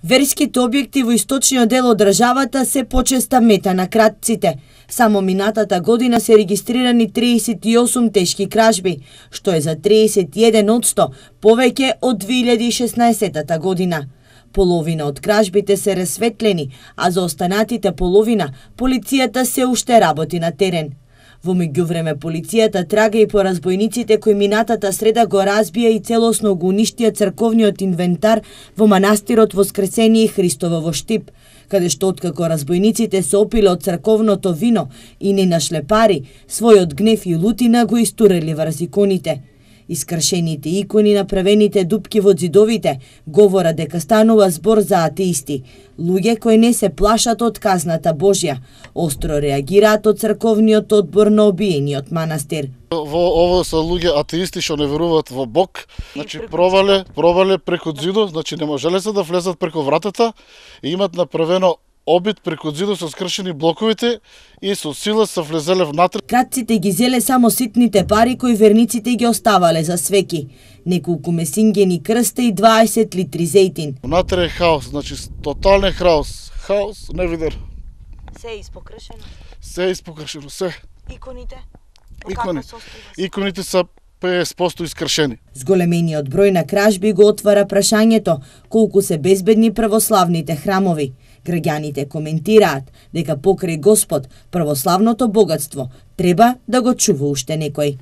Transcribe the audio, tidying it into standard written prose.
Верските објекти во источниот дел од државата се почеста мета на кратците. Само минатата година се регистрирани 38 тешки кражби, што е за 31% повеќе од 2016 година. Половина од кражбите се расветлени, а за останатите половина полицијата се уште работи на терен. Во меѓувреме полицијата трага и по разбојниците кои минатата среда го разбија и целосно го уништија црковниот инвентар во манастирот Воскресение Христово во Штип, каде што откако разбојниците се опиле од црковното вино и не нашле пари, својот гнев и лутина го истурели врз иконите. Искршените икони, направените дупки во ѕидовите, говорат дека станува збор за атеисти, луѓе кои не се плашат од казната Божја. Остро реагираат од црковниот одбор на обиениот манастир. Ово се луѓе атеисти што не веруваат во Бог, значи провале преку ѕидот, значи не можеле се да влезат преку вратата и имат направено обид преку ѕидот со скршени блоковите и со сила се влезеле внатре. Кратците ги зеле само ситните пари кои верниците ги оставале за свеки. Неколку месингени крста и 20 литри зејтин. Внатре е хаос, значи тотален хаос. Хаос невиден. Се е испокршено? Се е испокршено, се. Иконите? Иконите се 50% искршени. Зголемениот број на кражби го отвара прашањето колку се безбедни православните храмови. Граѓаните коментираат дека покрај Господ православното богатство треба да го чува уште некој.